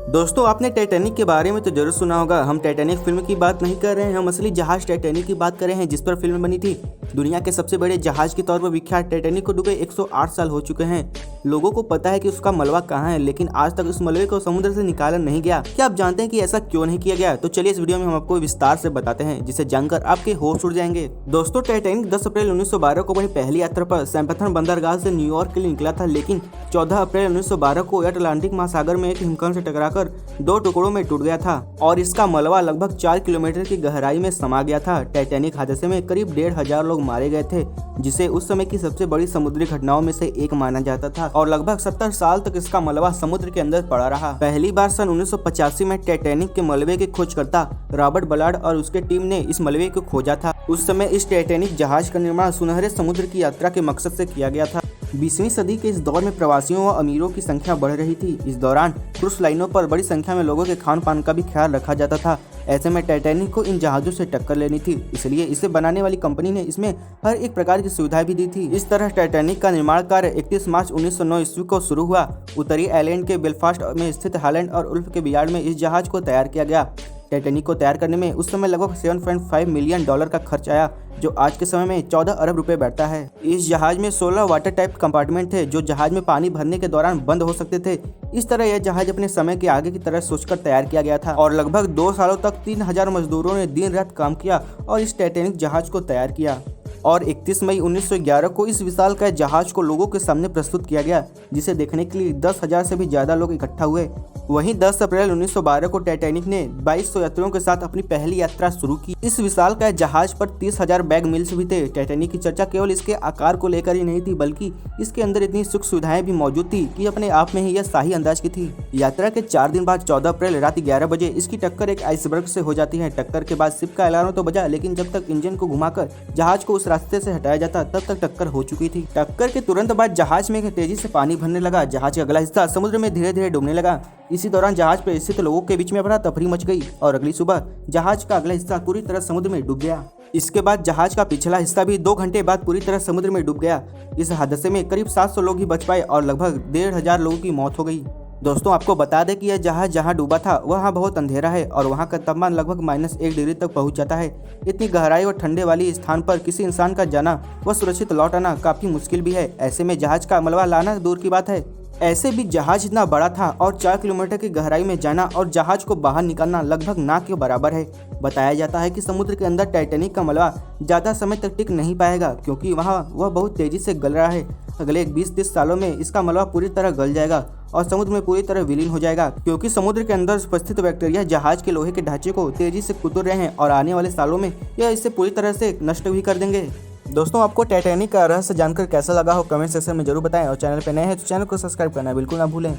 दोस्तों, आपने टाइटैनिक के बारे में तो जरूर सुना होगा। हम टाइटैनिक फिल्म की बात नहीं कर रहे हैं, हम असली जहाज टाइटैनिक की बात कर रहे हैं जिस पर फिल्म बनी थी। दुनिया के सबसे बड़े जहाज के तौर पर विख्यात टाइटैनिक को डूबे 108 साल हो चुके हैं। लोगों को पता है कि उसका मलबा कहाँ है, लेकिन आज तक उस मलबे को समुद्र से निकाला नहीं गया। क्या आप जानते हैं कि ऐसा क्यों नहीं किया गया? तो चलिए इस वीडियो में हम आपको विस्तार से बताते हैं, जिसे जानकर आपके होश उड़ जाएंगे। दोस्तों, टाइटैनिक 10 अप्रैल 1912 को अपनी पहली यात्रा पर सैम्पथन बंदरगाह से न्यूयॉर्क के लिए निकला था, लेकिन 14 अप्रैल 1912 को अटलांटिक महासागर में एक हिमखंड से टकराकर 2 टुकड़ों में टूट गया था और इसका मलबा लगभग 4 किलोमीटर की गहराई में समा गया था। टाइटैनिक हादसे में करीब 1,500 लोग मारे गए थे, जिसे उस समय की सबसे बड़ी समुद्री घटनाओं में से एक माना जाता था और लगभग 70 साल तक इसका मलबा समुद्र के अंदर पड़ा रहा। पहली बार सन 1985 में टाइटैनिक के मलबे के खोजकर्ता रॉबर्ट बलार्ड और उसके टीम ने इस मलबे को खोजा था। उस समय इस टाइटैनिक जहाज का निर्माण सुनहरे समुद्र की यात्रा के मकसद से किया गया था। 20वीं सदी के इस दौर में प्रवासियों व अमीरों की संख्या बढ़ रही थी। इस दौरान क्रूज लाइनों पर बड़ी संख्या में लोगों के खान पान का भी ख्याल रखा जाता था। ऐसे में टाइटैनिक को इन जहाज़ों से टक्कर लेनी थी, इसलिए इसे बनाने वाली कंपनी ने इसमें हर एक प्रकार की सुविधाएं भी दी थी। इस तरह टाइटैनिक का निर्माण कार्य 31 मार्च 1909 ईस्वी को शुरू हुआ। उत्तरी आयरलैंड के बेलफास्ट में स्थित हालैंड और उल्फ के यार्ड में इस जहाज को तैयार किया गया। टाइटैनिक को तैयार करने में उस समय लगभग $7.5 मिलियन का खर्च आया, जो आज के समय में 14 अरब रुपए बैठता है। इस जहाज में 16 वाटर टाइप कंपार्टमेंट थे, जो जहाज में पानी भरने के दौरान बंद हो सकते थे। इस तरह यह जहाज अपने समय के आगे की तरह सोचकर तैयार किया गया था और लगभग 2 सालों तक 3000 मजदूरों ने दिन रात काम किया और इस टाइटैनिक जहाज को तैयार किया। और 31 मई 1911 को इस विशालकाय जहाज को लोगों के सामने प्रस्तुत किया गया, जिसे देखने के लिए 10,000 से भी ज्यादा लोग इकट्ठा हुए। वहीं 10 अप्रैल 1912 को टाइटैनिक ने 2200 यात्रियों के साथ अपनी पहली यात्रा शुरू की। इस विशालकाय जहाज पर 30,000 बैग मील्स भी थे। टाइटैनिक की चर्चा केवल इसके आकार को लेकर ही नहीं थी, बल्कि इसके अंदर इतनी सुख सुविधाएं भी मौजूद थी कि अपने आप में ही यह शाही अंदाज की थी। यात्रा के 4 दिन बाद 14 अप्रैल रात 11 बजे इसकी टक्कर एक आइसबर्ग से हो जाती है। टक्कर के बाद शिप का अलार्म तो बजा, लेकिन जब तक इंजन को घुमाकर जहाज को उस रास्ते से हटाया जाता तब तक टक्कर हो चुकी थी। टक्कर के तुरंत बाद जहाज में तेजी से पानी भरने लगा। जहाज का अगला हिस्सा समुद्र में धीरे धीरे डूबने लगा। इसी दौरान जहाज पर स्थित लोगों के बीच में अफरा तफरी मच गई और अगली सुबह जहाज का अगला हिस्सा पूरी तरह समुद्र में डूब गया। इसके बाद जहाज का पिछला हिस्सा भी 2 घंटे बाद पूरी तरह समुद्र में डूब गया। इस हादसे में करीब 700 लोग ही बच पाए और लगभग 1,500 लोगों की मौत हो गई। दोस्तों, आपको बता दें कि यह जहाज जहां डूबा था वहां बहुत अंधेरा है और वहां का तापमान लगभग -1 डिग्री तक पहुंच जाता है। इतनी गहराई और ठंडे वाली स्थान पर किसी इंसान का जाना व सुरक्षित लौट आना काफी मुश्किल भी है। ऐसे में जहाज का मलबा लाना दूर की बात है। ऐसे भी जहाज इतना बड़ा था और 4 किलोमीटर की गहराई में जाना और जहाज को बाहर निकालना लगभग ना के बराबर है। बताया जाता है कि समुद्र के अंदर टाइटैनिक का मलबा ज्यादा समय तक टिक नहीं पाएगा, क्योंकि वहाँ वह बहुत तेजी से गल रहा है। अगले 20-30 सालों में इसका मलबा पूरी तरह गल जाएगा और समुद्र में पूरी तरह विलीन हो जाएगा, क्योंकि समुद्र के अंदर उपस्थित बैक्टीरिया जहाज के लोहे के ढांचे को तेजी से कुतर रहे हैं और आने वाले सालों में यह इसे पूरी तरह से नष्ट भी कर देंगे। दोस्तों, आपको टाइटैनिक का रहस्य जानकर कैसा लगा हो कमेंट सेक्शन में जरूर बताएं और चैनल पर नए हैं तो चैनल को सब्सक्राइब करना बिल्कुल ना भूलें।